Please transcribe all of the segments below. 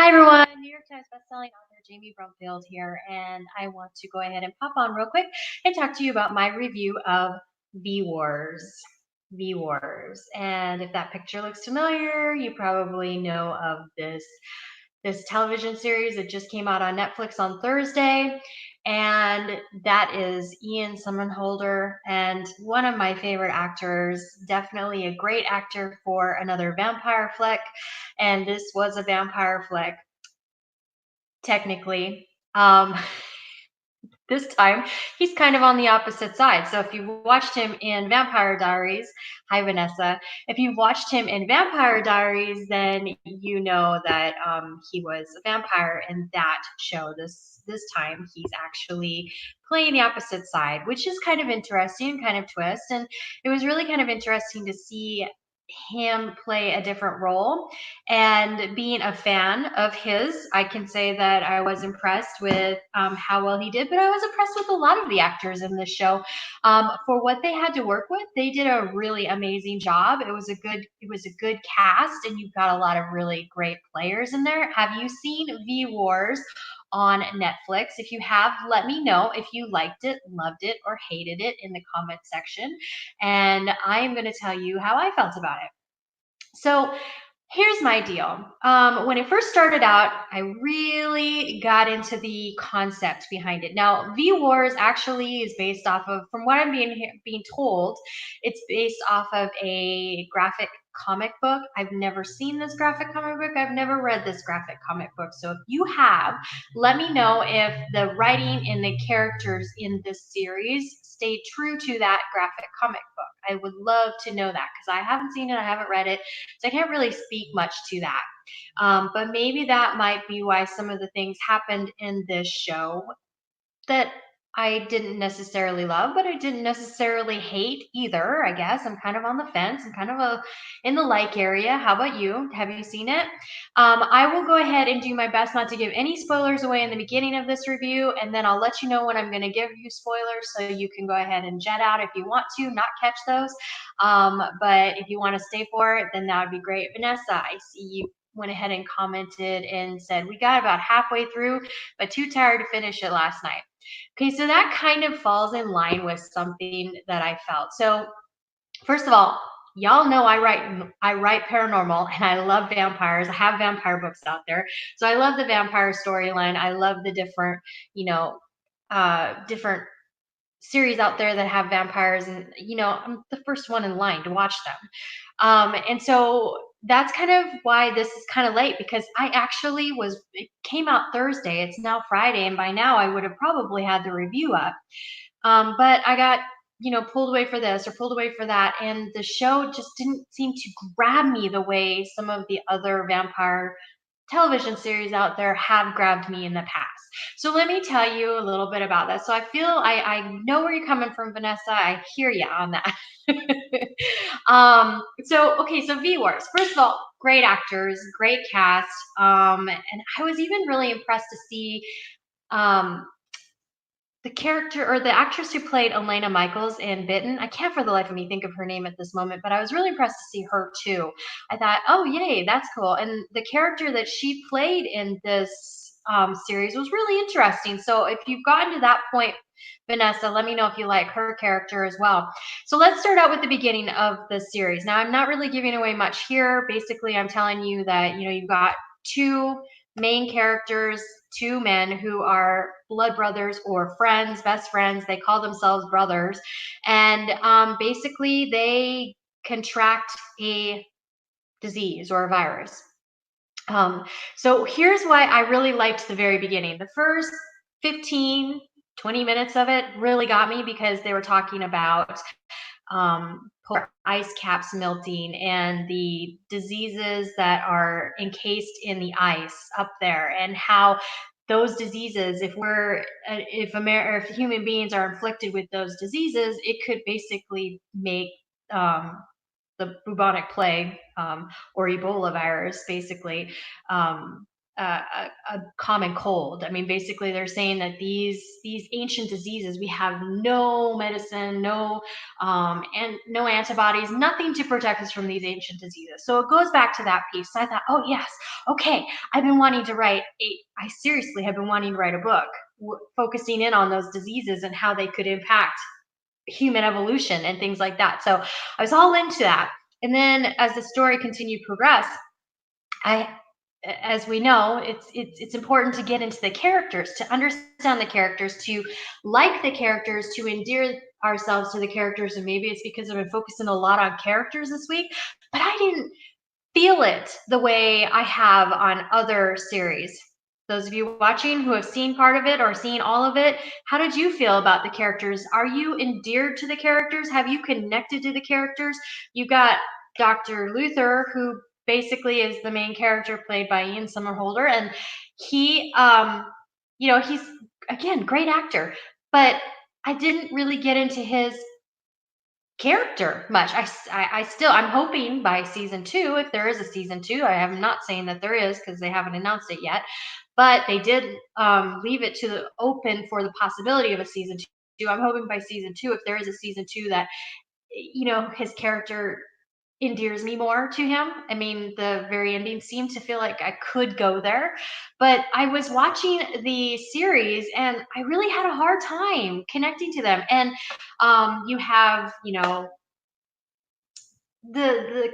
Hi everyone, New York Times bestselling author Jamie Brumfield here, and I want to go ahead and pop on real quick and talk to you about my review of V Wars. V Wars, and if that picture looks familiar, you probably know of this television series that just came out on Netflix on Thursday, and that is Ian Somerhalder, and one of my favorite actors, definitely a great actor for another vampire flick, and this was a vampire flick technically. Um, this time he's kind of on the opposite side. So if you watched him in Vampire Diaries, hi Vanessa. If you've watched him in Vampire Diaries, then you know that he was a vampire in that show. This time he's actually playing the opposite side, which is kind of interesting, kind of twist, and it was really kind of interesting to see him play a different role. And being a fan of his, I can say that I was impressed with how well he did, but I was impressed with a lot of the actors in this show. For what they had to work with, they did a really amazing job. It was a good cast, and you've got a lot of really great players in there. Have you seen V Wars on Netflix? If you have, let me know if you liked it, loved it, or hated it in the comment section. And I am going to tell you how I felt about it. So here's my deal. When it first started out, I really got into the concept behind it. Now, V Wars actually is based off of, from what I'm being told, it's based off of a graphic comic book. I've never seen this graphic comic book. I've never read this graphic comic book. So if you have, let me know if the writing and the characters in this series stayed true to that graphic comic book. I would love to know that because I haven't seen it, I haven't read it, so I can't really speak much to that. But maybe that might be why some of the things happened in this show that I didn't necessarily love, but I didn't necessarily hate either. I guess I'm kind of on the fence. I'm kind of in the like area. How about you? Have you seen it? I will go ahead and do my best not to give any spoilers away in the beginning of this review, and then I'll let you know when I'm going to give you spoilers, so you can go ahead and jet out if you want to, not catch those. But if you want to stay for it, then that would be great. Vanessa, I see you went ahead and commented and said we got about halfway through, but too tired to finish it last night. Okay, so that kind of falls in line with something that I felt. So, first of all, y'all know I write paranormal and I love vampires. I have vampire books out there. So I love the vampire storyline. I love the different, you know, different series out there that have vampires, and I'm the first one in line to watch them. And so that's kind of why this is kind of late, because it came out Thursday. It's now Friday, and by now I would have probably had the review up. But I got, pulled away for this or pulled away for that. And the show just didn't seem to grab me the way some of the other vampire television series out there have grabbed me in the past. So let me tell you a little bit about that. So I know where you're coming from, Vanessa. I hear you on that. So V Wars. First of all, great actors, great cast, and I was even really impressed to see um, the character or the actress who played Elena Michaels in Bitten. I can't for the life of me think of her name at this moment, but I was really impressed to see her too. I thought, oh, yay, that's cool. And the character that she played in this series was really interesting. So if you've gotten to that point, Vanessa, let me know if you like her character as well. So let's start out with the beginning of the series. Now, I'm not really giving away much here. Basically, I'm telling you that, you've got two main characters, two men who are blood brothers or friends, best friends. They call themselves brothers. And basically, they contract a disease or a virus. So here's why I really liked the very beginning. The first 15, 20 minutes of it really got me, because they were talking about polar ice caps melting and the diseases that are encased in the ice up there, and how those diseases, if human beings are inflicted with those diseases, it could basically make the bubonic plague, or Ebola virus, basically, a common cold. I mean, basically, they're saying that these ancient diseases, we have no medicine, and no antibodies, nothing to protect us from these ancient diseases. So it goes back to that piece. So I thought, oh yes, okay, I seriously have been wanting to write a book focusing in on those diseases and how they could impact human evolution and things like that. So I was all into that. And then as the story continued to progress, I as we know, it's important to get into the characters, to understand the characters, to like the characters, to endear ourselves to the characters. And maybe it's because I've been focusing a lot on characters this week, but I didn't feel it the way I have on other series. Those of you watching who have seen part of it or seen all of it, how did you feel about the characters? Are you endeared to the characters? Have you connected to the characters? You got Dr. Luther, who basically is the main character played by Ian Somerhalder, and he, he's again great actor, but I didn't really get into his character much. I still, I'm hoping by season two, if there is a season two, I am not saying that there is because they haven't announced it yet, but they did leave it to the open for the possibility of a season two. I'm hoping by season two, if there is a season two, that his character endears me more to him. I mean, the very ending seemed to feel like I could go there, but I was watching the series and I really had a hard time connecting to them. And you have, the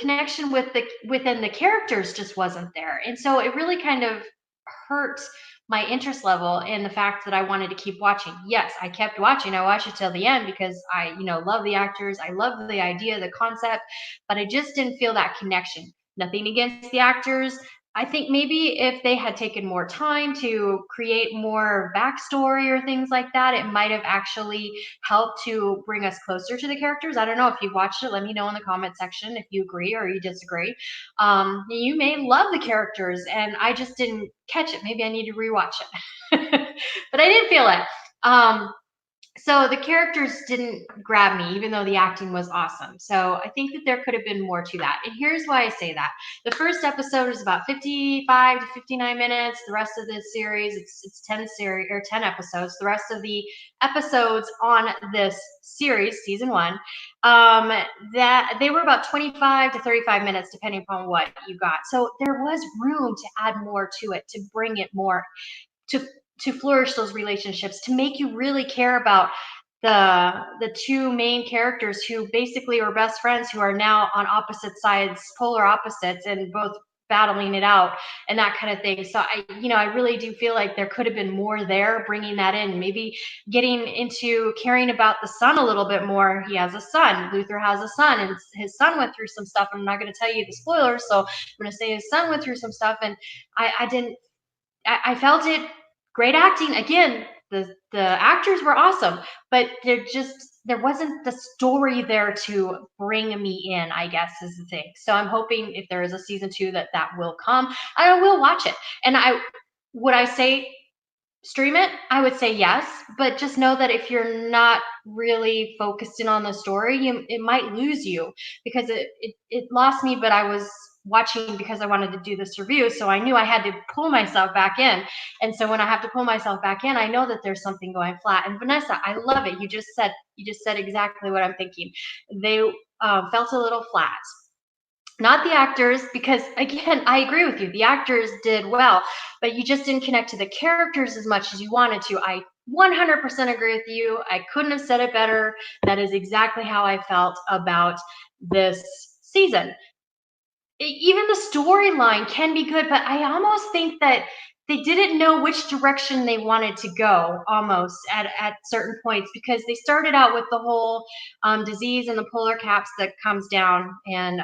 connection within the characters just wasn't there, and so it really kind of hurt my interest level in the fact that I wanted to keep watching. Yes, I kept watching. I watched it till the end because I love the actors, I love the idea, the concept, but I just didn't feel that connection. Nothing against the actors. I think maybe if they had taken more time to create more backstory or things like that, it might have actually helped to bring us closer to the characters. I don't know if you've watched it. Let me know in the comment section if you agree or you disagree. You may love the characters, and I just didn't catch it. Maybe I need to rewatch it, but I didn't feel it. So the characters didn't grab me, even though the acting was awesome. So I think that there could have been more to that. And here's why I say that. The first episode is about 55 to 59 minutes. The rest of the series, it's 10 episodes. The rest of the episodes on this series, season one, that they were about 25 to 35 minutes, depending upon what you got. So there was room to add more to it, to bring it more, to flourish those relationships, to make you really care about the two main characters who basically were best friends, who are now on opposite sides, polar opposites, and both battling it out and that kind of thing. So I really do feel like there could have been more there, bringing that in, maybe getting into caring about the son a little bit more. He has a son. Luther has a son, and his son went through some stuff. I'm not going to tell you the spoilers, so I'm going to say his son went through some stuff, and I didn't. I felt it. Great acting again. The actors were awesome, but there wasn't the story there to bring me in, I guess, is the thing. So I'm hoping if there is a season two that will come. I will watch it. And I say stream it? I would say yes, but just know that if you're not really focused in on the story, it might lose you, because it lost me. But I was watching because I wanted to do this review, so I knew I had to pull myself back in. And so when I have to pull myself back in, I know that there's something going flat. And Vanessa, I love it. You just said exactly what I'm thinking. They felt a little flat. Not the actors, because again, I agree with you. The actors did well, but you just didn't connect to the characters as much as you wanted to. I 100% agree with you. I couldn't have said it better. That is exactly how I felt about this season. Even the storyline can be good, but I almost think that they didn't know which direction they wanted to go almost at certain points, because they started out with the whole disease and the polar caps that comes down and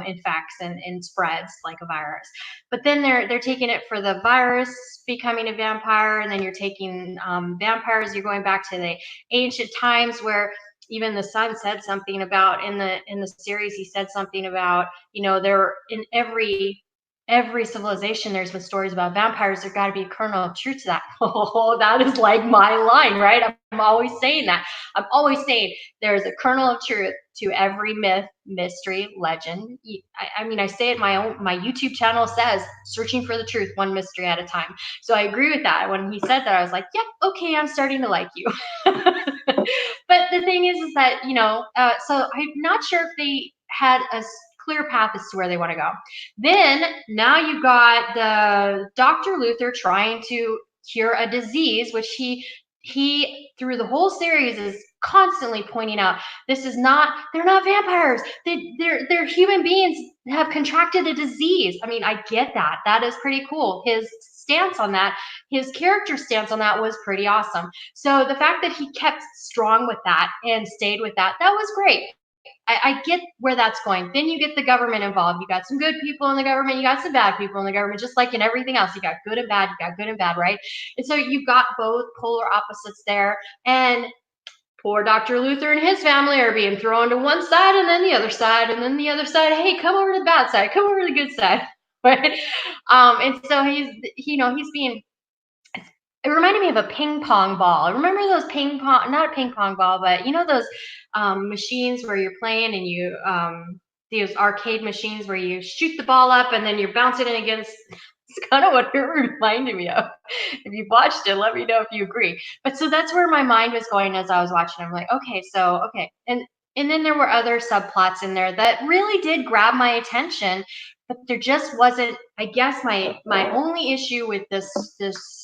infects and spreads like a virus. But then they're taking it for the virus becoming a vampire, and then you're taking vampires, you're going back to the ancient times where even the son said something about in the series. He said something about there in every every civilization there's been stories about vampires, there got to be a kernel of truth to that. Oh, that is like my line, right? I'm always saying that. I'm always saying there's a kernel of truth to every myth, mystery, legend. I mean, I say it, my YouTube channel says searching for the truth one mystery at a time. So I agree with that. When he said that, I was like, yep, okay, I'm starting to like you. But the thing is that, so I'm not sure if they had a clear path as to where they want to go. Then now you've got the Dr. Luther trying to cure a disease, which he through the whole series is constantly pointing out they're not vampires, they're human beings have contracted a disease. I mean, I get that, that is pretty cool. His character stance on that was pretty awesome. So the fact that he kept strong with that and stayed with that was great. I get where that's going. Then you get the government involved. You got some good people in the government. You got some bad people in the government, just like in everything else. You got good and bad. You got good and bad, right? And so you've got both polar opposites there. And poor Dr. Luther and his family are being thrown to one side and then the other side and then the other side. Hey, come over to the bad side. Come over to the good side, right? And so he's being. It reminded me of a ping pong ball. Remember those not a ping pong ball, but those machines where you're playing and those arcade machines where you shoot the ball up and then you're bouncing it against. It's kind of what it reminded me of. If you watched it, let me know if you agree. But so that's where my mind was going as I was watching. I'm like, okay. And then there were other subplots in there that really did grab my attention, but there just wasn't. I guess my only issue with this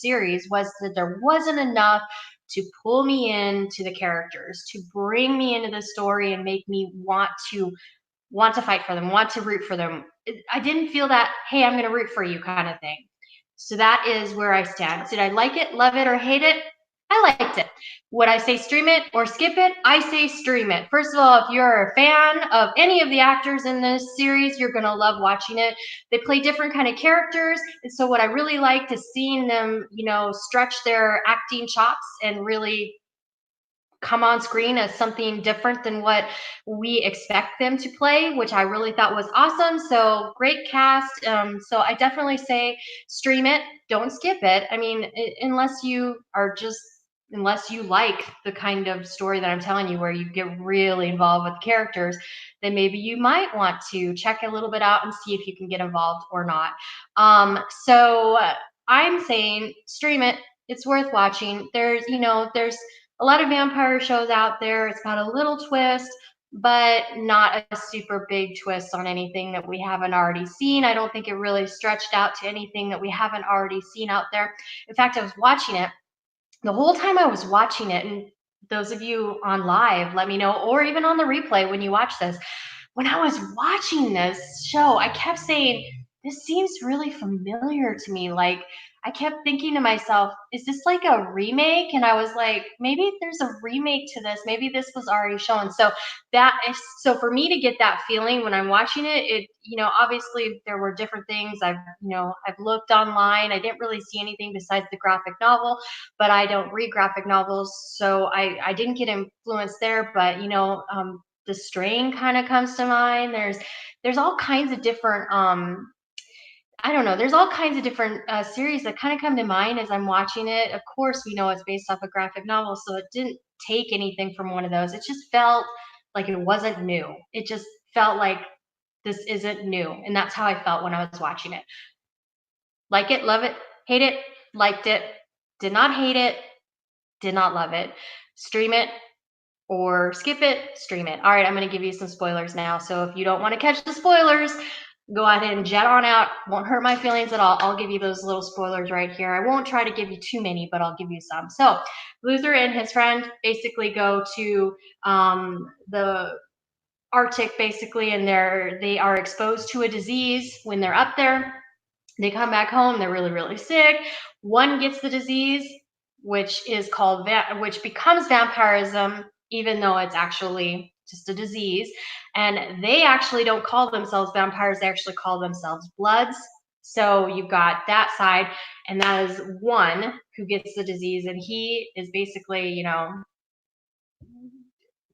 series was that there wasn't enough to pull me into the characters, to bring me into the story and make me want to fight for them, want to root for them. I didn't feel that, hey, I'm going to root for you kind of thing. So that is where I stand. Did I like it, love it, or hate it? I liked it. Would I say stream it or skip it? I say stream it. First of all, if you're a fan of any of the actors in this series, you're going to love watching it. They play different kind of characters. And so what I really liked is seeing them, stretch their acting chops and really come on screen as something different than what we expect them to play, which I really thought was awesome. So great cast. So I definitely say stream it, don't skip it. I mean, unless you like the kind of story that I'm telling you where you get really involved with characters, then maybe you might want to check a little bit out and see if you can get involved or not. So I'm saying stream it. It's worth watching. There's a lot of vampire shows out there. It's got a little twist, but not a super big twist on anything that we haven't already seen. I don't think it really stretched out to anything that we haven't already seen out there. In fact, I was watching it the whole time I was watching it, and those of you on live, let me know, or even on the replay when you watch this. When I was watching this show, I kept saying, this seems really familiar to me. Like, I kept thinking to myself, is this like a remake? And I was like, maybe there's a remake to this. Maybe this was already shown. So for me to get that feeling when I'm watching it, obviously there were different things. I've looked online. I didn't really see anything besides the graphic novel, but I don't read graphic novels, so I didn't get influenced there. But the Strain kind of comes to mind. There's all kinds of different I don't know. There's all kinds of different series that kind of come to mind as I'm watching it. Of course, we know it's based off a graphic novel, so it didn't take anything from one of those. It just felt like it wasn't new. It just felt like this isn't new, and that's how I felt when I was watching it. Like it, love it, hate it, liked it, did not hate it, did not love it. Stream it or skip it, stream it. All right, I'm going to give you some spoilers now. So if you don't want to catch the spoilers, go ahead and jet on out. Won't hurt my feelings at all. I'll give you those little spoilers right here. I won't try to give you too many, but I'll give you some. So Luther and his friend basically go to the Arctic, basically, and they are exposed to a disease when they're up there. They come back home, they're really, really sick. One gets the disease, which becomes vampirism, even though it's actually just a disease. And they actually don't call themselves vampires, they actually call themselves Bloods. So you've got that side, and that is one who gets the disease, and he is basically,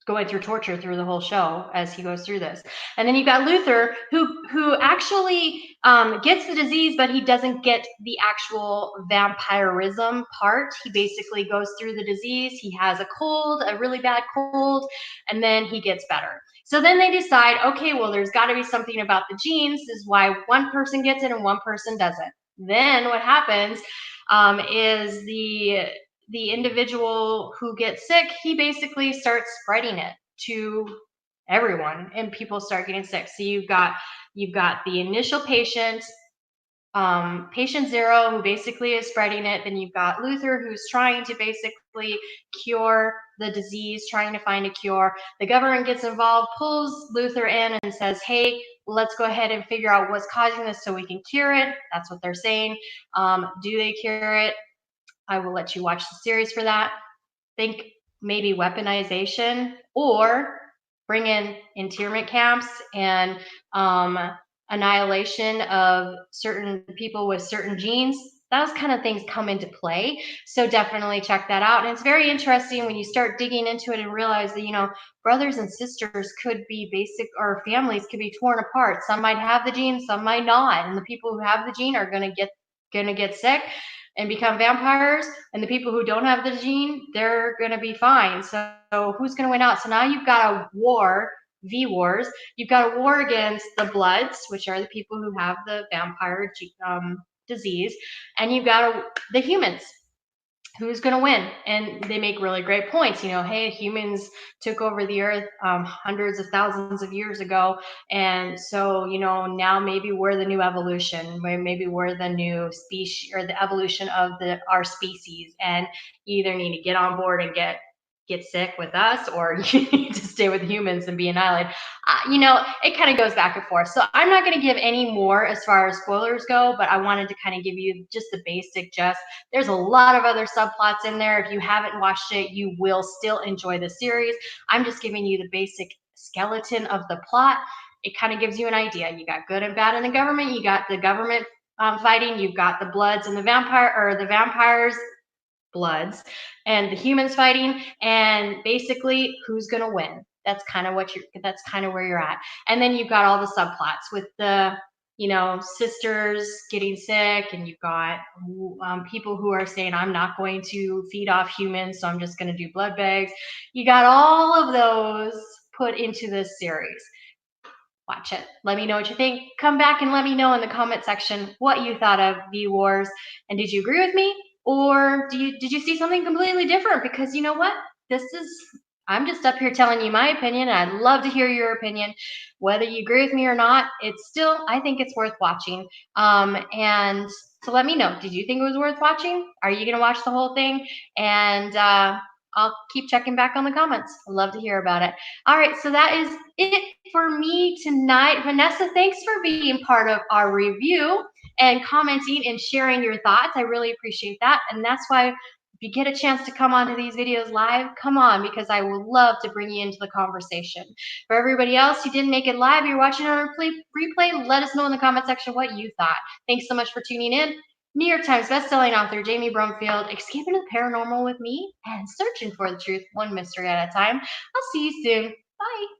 going through torture through the whole show as he goes through this. And then you got Luther, who actually gets the disease, but he doesn't get the actual vampirism part. He basically goes through the disease. He has a cold, a really bad cold, and then he gets better. So then they decide, okay, well, there's got to be something about the genes. This is why one person gets it and one person doesn't. Then what happens is the individual who gets sick, he basically starts spreading it to everyone, and people start getting sick. So you've got the initial patient, patient zero, who basically is spreading it. Then you've got Luther, who's trying to basically cure the disease, trying to find a cure. The government gets involved, pulls Luther in, and says, "Hey, let's go ahead and figure out what's causing this so we can cure it." That's what they're saying. Do they cure it? I will let you watch the series for that. Think maybe weaponization, or bring in internment camps and annihilation of certain people with certain genes. Those kind of things come into play. So definitely check that out. And it's very interesting when you start digging into it and realize that, you know, brothers and sisters could be basic, or families could be torn apart. Some might have the gene, some might not. And the people who have the gene are going to get sick and become vampires, and the people who don't have the gene, they're going to be fine. So who's going to win out? So now you've got a war, V-Wars. You've got a war against the Bloods, which are the people who have the vampire disease, and you've got the humans. Who's going to win? And they make really great points. You know, hey, humans took over the earth hundreds of thousands of years ago. And so, you know, now maybe we're the new evolution, maybe we're the new species, or the evolution of our species. And you either need to get on board and get sick with us, or you need to stay with humans and be annihilated. You know, it kind of goes back and forth. So I'm not going to give any more as far as spoilers go, but I wanted to kind of give you just the basic gist. There's a lot of other subplots in there. If you haven't watched it, you will still enjoy the series. I'm just giving you the basic skeleton of the plot. It kind of gives you an idea. You got good and bad in the government. You got the government fighting. You've got the Bloods and the vampires, Bloods, and the humans fighting, and basically who's going to win. That's kind of where you're at. And then you've got all the subplots with the, you know, sisters getting sick, and you've got people who are saying, I'm not going to feed off humans, so I'm just going to do blood bags. You got all of those put into this series. Watch it. Let me know what you think. Come back and let me know in the comment section what you thought of V-Wars. And did you agree with me? Or did you see something completely different? Because you know what? I'm just up here telling you my opinion. And I'd love to hear your opinion. Whether you agree with me or not, I think it's worth watching. And so let me know. Did you think it was worth watching? Are you going to watch the whole thing? And I'll keep checking back on the comments. I'd love to hear about it. All right, so that is it for me tonight. Vanessa, thanks for being part of our review and commenting and sharing your thoughts. I really appreciate that. And that's why, if you get a chance to come onto these videos live, come on, because I would love to bring you into the conversation. For everybody else who didn't make it live, you're watching on replay, let us know in the comment section what you thought. Thanks so much for tuning in. New York Times bestselling author Jamie Brumfield, escaping the paranormal with me and searching for the truth one mystery at a time. I'll see you soon. Bye.